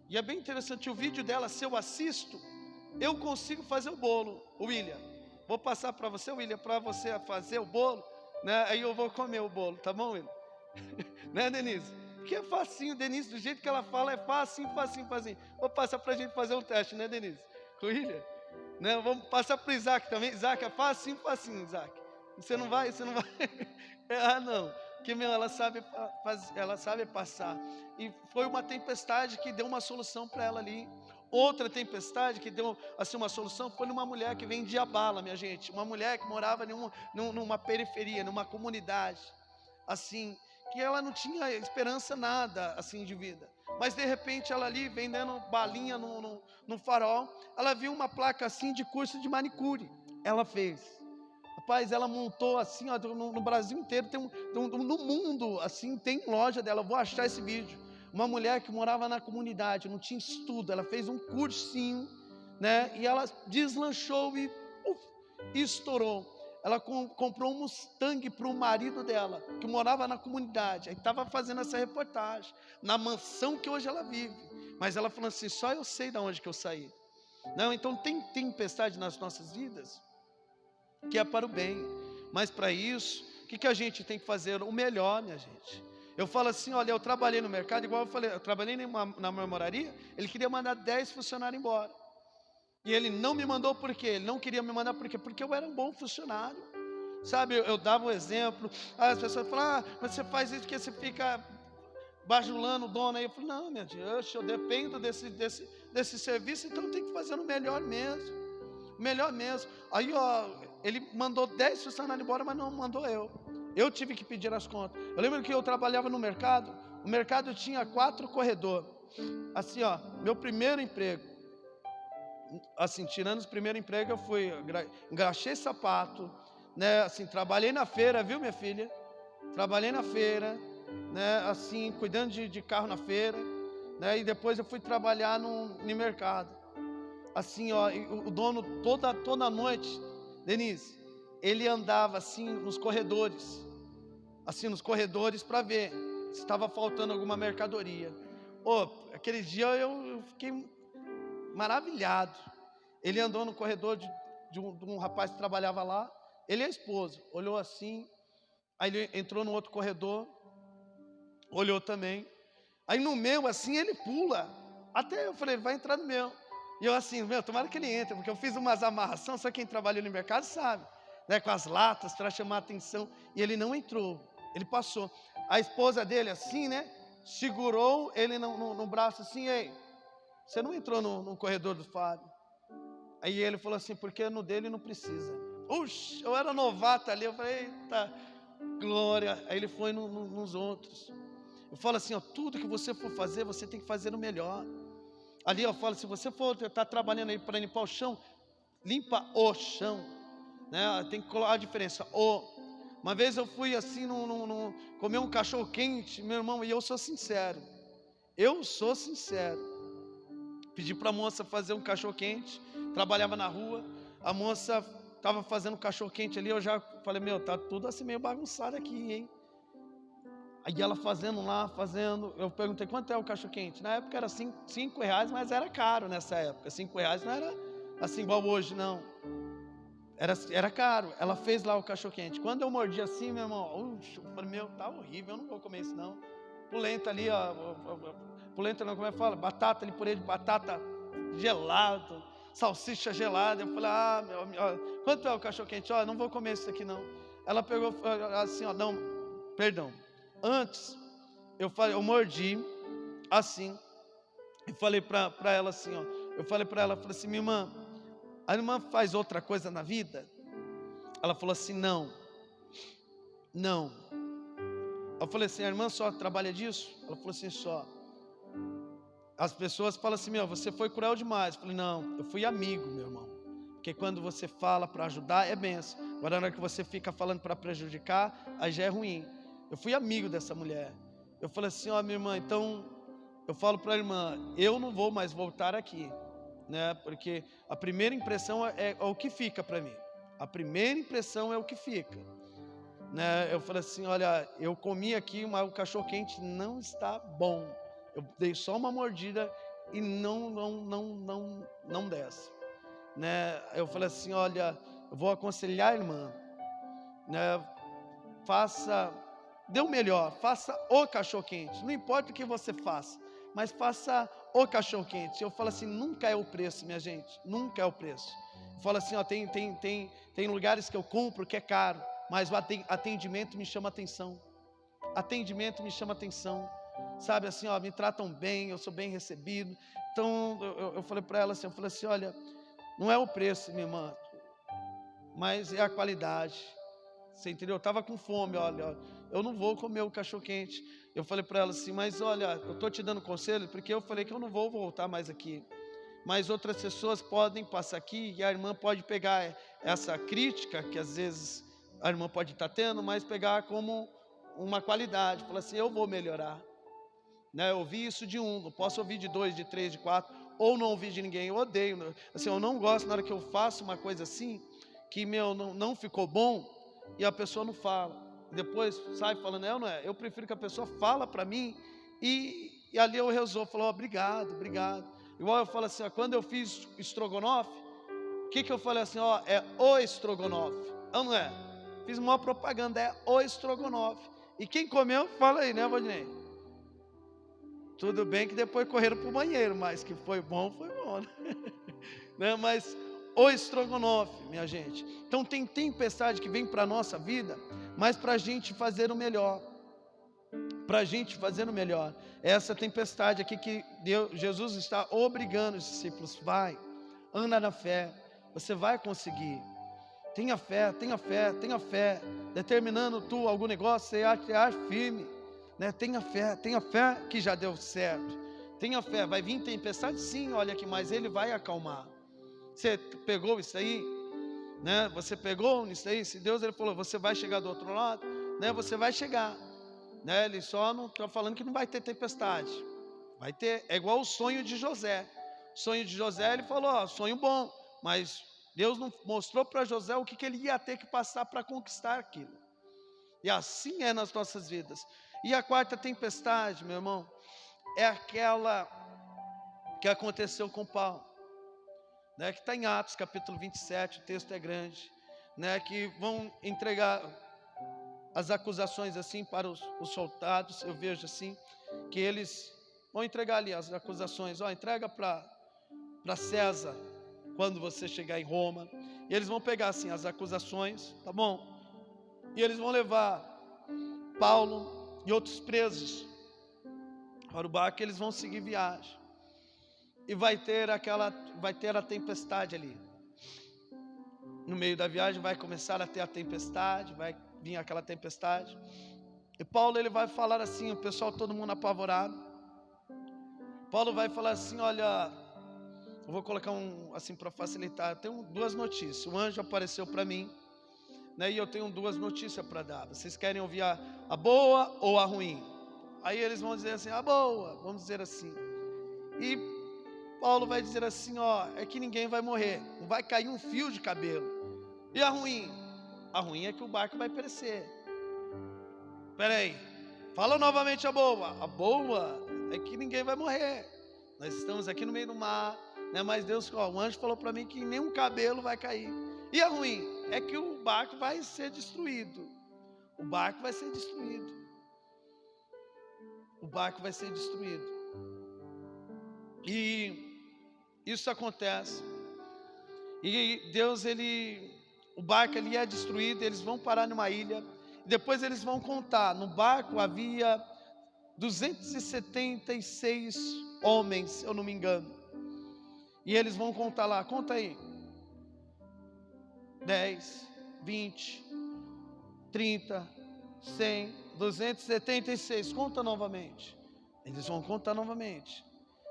E é bem interessante o vídeo dela, se eu assisto, eu consigo fazer o bolo. William, vou passar para você, William, para você fazer o bolo, né? Aí eu vou comer o bolo, tá bom, William? Né, Denise? Porque é facinho, Denise, do jeito que ela fala, é facinho. Vou passar para a gente fazer um teste, né, Denise? Com o William? Né? Vamos passar para o Isaac também. Isaac, é facinho, Isaac. Você não vai? Não. Porque, ela sabe passar. E foi uma tempestade que deu uma solução para ela ali. Outra tempestade que deu assim uma solução foi numa mulher que vendia bala, minha gente. Uma mulher que morava numa periferia, numa comunidade, assim, que ela não tinha esperança nada, assim, de vida. Mas de repente ela ali vendendo balinha no farol, ela viu uma placa assim de curso de manicure. Ela fez. Rapaz, ela montou assim, ó, no Brasil inteiro, no mundo, assim, tem loja dela. Eu vou achar esse vídeo. Uma mulher que morava na comunidade, não tinha estudo, ela fez um cursinho, né? E ela deslanchou e estourou. Ela comprou um Mustang para o marido dela, que morava na comunidade. Aí estava fazendo essa reportagem, na mansão que hoje ela vive. Mas ela falou assim, só eu sei de onde que eu saí. Não, então tem tempestade nas nossas vidas, que é para o bem. Mas para isso, o que a gente tem que fazer? O melhor, minha gente. Eu falo assim, olha, eu trabalhei no mercado, igual eu falei, eu trabalhei na marmoraria, ele queria mandar 10 funcionários embora. E ele não me mandou por quê? Ele não queria me mandar por quê? Porque eu era um bom funcionário. Sabe, eu dava um exemplo, as pessoas falam, mas você faz isso porque você fica bajulando o dono aí. Eu falo, não, minha gente, eu dependo desse serviço, então eu tenho que fazer o melhor mesmo. Melhor mesmo. Aí, ele mandou 10 funcionários embora, mas não mandou eu. Eu tive que pedir as contas. Eu lembro que eu trabalhava no mercado. O mercado tinha 4 corredores. Assim, meu primeiro emprego. Assim, tirando os primeiros empregos, eu fui, engraxei sapato, né? Assim, trabalhei na feira, viu, minha filha? Trabalhei na feira, né? Assim, cuidando de carro na feira, né? E depois eu fui trabalhar no mercado. Assim, o dono toda noite, Denise, ele andava assim nos corredores, para ver se estava faltando alguma mercadoria. Aquele dia eu fiquei maravilhado. Ele andou no corredor de um rapaz que trabalhava lá, ele e a esposa, olhou assim, aí ele entrou no outro corredor, olhou também, aí no meu assim ele pula, até eu falei, vai entrar no meu. E eu assim, tomara que ele entre, porque eu fiz umas amarrações, só quem trabalha no mercado sabe, né, com as latas para chamar a atenção, e ele não entrou, ele passou. A esposa dele assim, né, segurou ele no braço assim, ei, você não entrou no corredor do Fábio? Aí ele falou assim, porque no dele não precisa. Oxe, eu era novato ali, eu falei, eita, glória. Aí ele foi nos outros. Eu falo assim, ó, tudo que você for fazer, você tem que fazer no melhor. Ali eu falo, se você for estar trabalhando aí para limpar o chão, limpa o chão, né? Tem que colocar a diferença, Uma vez eu fui assim, comer um cachorro quente, meu irmão, e eu sou sincero. Pedi para a moça fazer um cachorro quente, trabalhava na rua, a moça estava fazendo um cachorro quente ali, eu já falei, meu, tá tudo assim meio bagunçado aqui, hein? Aí ela fazendo, eu perguntei, quanto é o cachorro quente? Na época era R$5, mas era caro nessa época, R$5 não era assim igual hoje, não. Era caro. Ela fez lá o cachorro quente. Quando eu mordi assim, meu irmão, eu falei, meu, tá horrível, eu não vou comer isso não. Polenta ali, ó, polenta não, como é que fala? Batata ali, purê de batata gelado, salsicha gelada. Eu falei, quanto é o cachorro quente? Ó, não vou comer isso aqui não. Ela pegou assim, ó, não, perdão. Antes, eu mordi assim e falei para ela assim, ó, falei assim, minha irmã, a irmã faz outra coisa na vida? Ela falou assim, não. Eu falei assim, a irmã só trabalha disso? Ela falou assim, só. As pessoas falam assim, meu, você foi cruel demais. Eu falei, não, eu fui amigo, meu irmão. Porque quando você fala para ajudar, é benção. Agora na hora que você fica falando para prejudicar, aí já é ruim. Eu fui amigo dessa mulher. Eu falei assim, ó, minha irmã, então, eu falo para a irmã, eu não vou mais voltar aqui, né? Porque a primeira impressão é o que fica para mim. A primeira impressão é o que fica, né? Eu falei assim, olha, eu comi aqui, mas o cachorro quente não está bom. Eu dei só uma mordida e não desce, né? Eu falei assim, olha, eu vou aconselhar a irmã, né? Dê o melhor, faça o cachorro quente. Não importa o que você faça, mas faça o cachorro quente. Eu falo assim, nunca é o preço, minha gente, nunca é o preço. Eu falo assim, ó, tem lugares que eu compro que é caro, mas o atendimento me chama atenção. Atendimento me chama atenção. Sabe assim, ó, me tratam bem, eu sou bem recebido. Então eu falei para ela assim, olha, não é o preço, minha irmã, mas é a qualidade. Você entendeu? Eu estava com fome, olha, eu não vou comer o cachorro quente. Eu falei para ela assim, mas olha, eu estou te dando conselho, porque eu falei que eu não vou voltar mais aqui. Mas outras pessoas podem passar aqui e a irmã pode pegar essa crítica, que às vezes a irmã pode estar tendo, mas pegar como uma qualidade. Falar assim, eu vou melhorar, né? Eu ouvi isso de um, não posso ouvir de 2, de 3, de 4, ou não ouvir de ninguém. Eu odeio, assim, eu não gosto na hora que eu faço uma coisa assim, que meu não ficou bom, e a pessoa não fala, depois sai falando, não é, eu prefiro que a pessoa fala para mim, e ali eu resolvo, falo, obrigado, igual eu falo assim, ó, quando eu fiz estrogonofe, o que eu falei assim, ó, é o estrogonofe, não é, fiz uma propaganda, é o estrogonofe, e quem comeu, fala aí, né, Valdinei? Tudo bem que depois correram para o banheiro, mas que foi bom, né? Mas o estrogonofe, minha gente. Então tem tempestade que vem para a nossa vida, mas para a gente fazer o melhor. Essa tempestade aqui que Jesus está obrigando os discípulos. Vai, anda na fé, você vai conseguir. Tenha fé. Determinando tu algum negócio, você acha firme, né? Tenha fé que já deu certo. Tenha fé, vai vir tempestade? Sim, olha aqui, mas ele vai acalmar. Você pegou isso aí, né? Você pegou isso aí? Se Deus ele falou, você vai chegar do outro lado, né? Você vai chegar, né? Ele só não está falando que não vai ter tempestade. Vai ter, é igual o sonho de José. O sonho de José, ele falou, ó, sonho bom, mas Deus não mostrou para José o que ele ia ter que passar para conquistar aquilo. E assim é nas nossas vidas. E a quarta tempestade, meu irmão, é aquela que aconteceu com Paulo, né, que está em Atos capítulo 27, o texto é grande, né, que vão entregar as acusações assim para os soldados. Eu vejo assim, que eles vão entregar ali as acusações, ó, entrega para César, quando você chegar em Roma, e eles vão pegar assim as acusações, tá bom? E eles vão levar Paulo e outros presos para o barco, eles vão seguir viagem. E vai ter a tempestade ali. No meio da viagem vai começar a ter a tempestade, vai vir aquela tempestade. E Paulo, ele vai falar assim, o pessoal, todo mundo apavorado. Paulo vai falar assim: olha, eu vou colocar assim para facilitar. Eu tenho duas notícias. O anjo apareceu para mim, né, e eu tenho duas notícias para dar. Vocês querem ouvir a boa ou a ruim? Aí eles vão dizer assim: a boa, vamos dizer assim. E Paulo vai dizer assim: ó, é que ninguém vai morrer, não vai cair um fio de cabelo. E a ruim? A ruim é que o barco vai perecer. Espera aí, fala novamente a boa. A boa é que ninguém vai morrer. Nós estamos aqui no meio do mar, né? Mas Deus, ó, o anjo falou para mim que nenhum cabelo vai cair. E a ruim é que o barco vai ser destruído. O barco vai ser destruído. O barco vai ser destruído. E isso acontece. E Deus, o barco ali é destruído, eles vão parar numa ilha. Depois eles vão contar, no barco havia 276 homens, se eu não me engano. E eles vão contar lá, conta aí. 10, 20, 30, 100, 276, conta novamente. Eles vão contar novamente.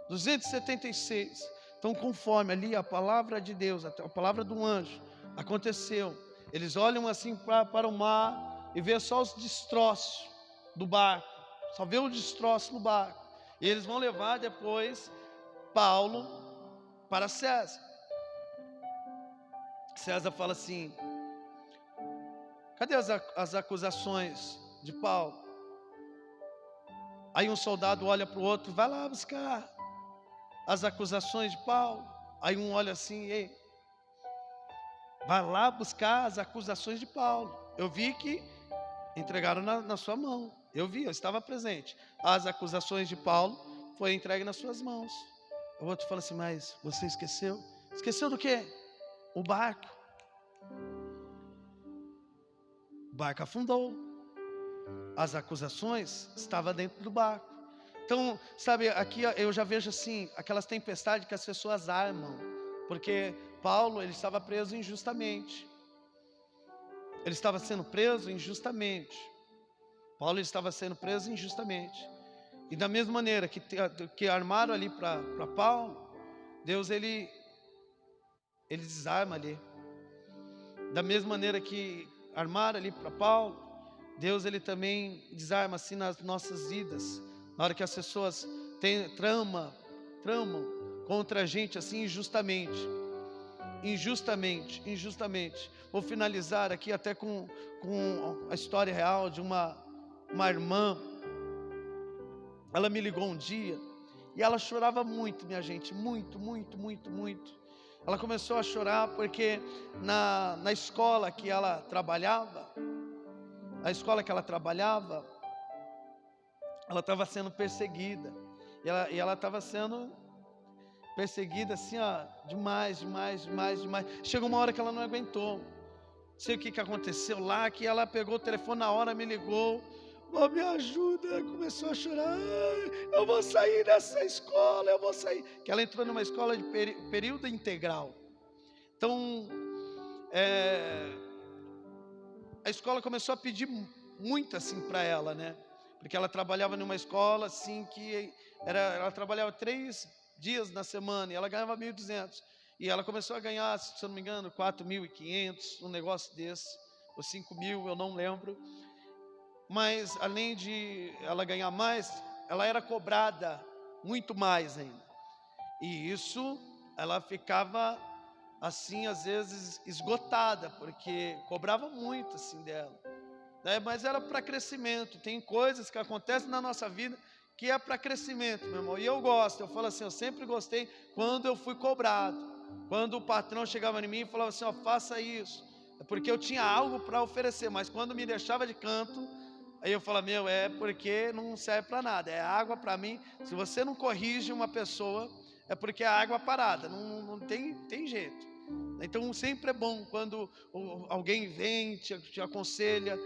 276. Então, conforme ali a palavra de Deus, a palavra do anjo, aconteceu. Eles olham assim para o mar e vê só os destroços do barco. Só vê o destroço no barco. E eles vão levar depois Paulo para César. César fala assim: cadê as acusações de Paulo? Aí um soldado olha para o outro: vai lá buscar as acusações de Paulo. Aí um olha assim: ei, vai lá buscar as acusações de Paulo. Eu vi que entregaram na sua mão. Eu vi, eu estava presente. As acusações de Paulo foi entregue nas suas mãos. O outro fala assim: mas você esqueceu? Esqueceu do quê? O barco. O barco afundou. As acusações estavam dentro do barco. Então, sabe, aqui eu já vejo assim, aquelas tempestades que as pessoas armam. Porque Paulo, ele estava preso injustamente. Ele estava sendo preso injustamente. Paulo estava sendo preso injustamente. E da mesma maneira que armaram ali para Paulo, Deus, ele desarma ali. Da mesma maneira que armaram ali para Paulo, Deus, ele também desarma assim nas nossas vidas. Na hora que as pessoas tramam contra a gente assim injustamente. Vou finalizar aqui até com a história real de uma irmã. Ela me ligou um dia e ela chorava muito, minha gente, muito. Ela começou a chorar porque na escola que ela trabalhava, ela estava sendo perseguida. E ela estava sendo perseguida assim, ó, demais. Chegou uma hora que ela não aguentou. Não sei o que aconteceu lá, que ela pegou o telefone na hora, me ligou: oh, me ajuda. Começou a chorar: eu vou sair dessa escola, eu vou sair. Que ela entrou numa escola de período integral. Então, a escola começou a pedir muito assim para ela, né? Porque ela trabalhava numa escola assim que ela trabalhava 3 dias na semana e ela ganhava 1.200. E ela começou a ganhar, se eu não me engano, 4.500, um negócio desse, ou 5.000, eu não lembro. Mas além de ela ganhar mais, ela era cobrada muito mais ainda. E isso, ela ficava assim, às vezes esgotada, porque cobrava muito assim dela, né? Mas era para crescimento. Tem coisas que acontecem na nossa vida que é para crescimento, meu irmão. E eu falo assim, eu sempre gostei quando eu fui cobrado. Quando o patrão chegava em mim e falava assim: ó, faça isso. É porque eu tinha algo para oferecer, mas quando me deixava de canto, aí eu falava: meu, é porque não serve para nada, é água para mim. Se você não corrige uma pessoa, é porque é água parada, não tem jeito. Então sempre é bom quando alguém vem, te aconselha,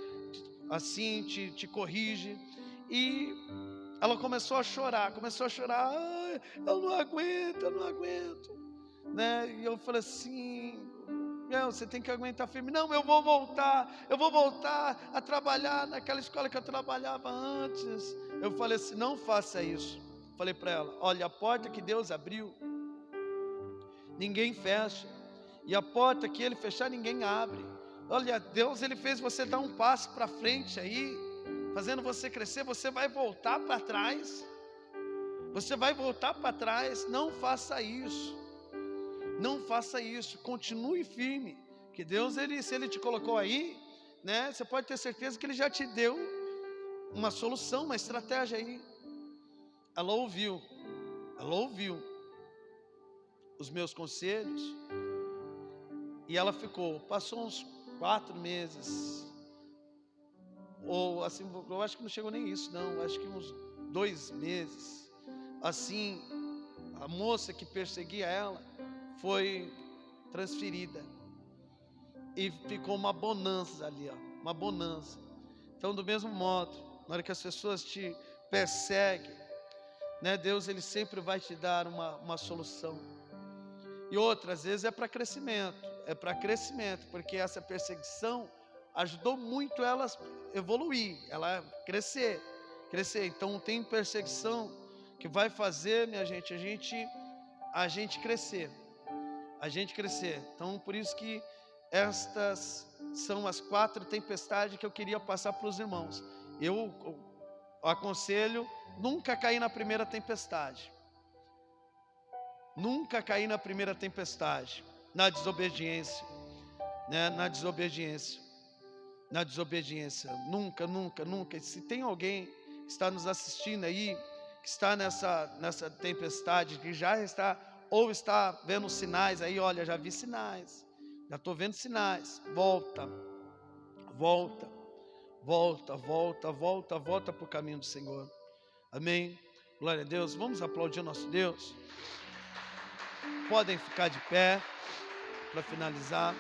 assim, te corrige. E ela começou a chorar. Ai, eu não aguento. Né? E eu falei assim, você tem que aguentar firme. Não, eu vou voltar a trabalhar naquela escola que eu trabalhava antes. Eu falei assim, não faça isso. Falei para ela, olha, a porta que Deus abriu, ninguém fecha. E a porta que Ele fechar, ninguém abre. Olha, Deus, Ele fez você dar um passo para frente aí, fazendo você crescer. Você vai voltar para trás. Você vai voltar para trás. Não faça isso. Não faça isso. Continue firme. Que Deus, se Ele te colocou aí, né, você pode ter certeza que Ele já te deu uma solução, uma estratégia aí. Ela ouviu os meus conselhos. E ela passou uns 4 meses, ou assim, eu acho que não chegou nem isso não, acho que uns 2 meses, assim, a moça que perseguia ela, foi transferida, e ficou uma bonança ali, uma bonança. Então, do mesmo modo, na hora que as pessoas te perseguem, né, Deus, Ele sempre vai te dar uma solução. E outras vezes é para crescimento, porque essa perseguição ajudou muito ela a evoluir, ela crescer. Então tem perseguição que vai fazer, minha gente, a gente crescer. Então por isso que estas são as 4 tempestades que eu queria passar para os irmãos. Eu aconselho nunca cair na primeira tempestade. Nunca cair na primeira tempestade, na desobediência, né? Na desobediência. Nunca. Se tem alguém que está nos assistindo aí, que está nessa tempestade, que já está, ou está vendo sinais aí, olha, já vi sinais, já estou vendo sinais, volta para o caminho do Senhor. Amém? Glória a Deus. Vamos aplaudir o nosso Deus. Podem ficar de pé para finalizar.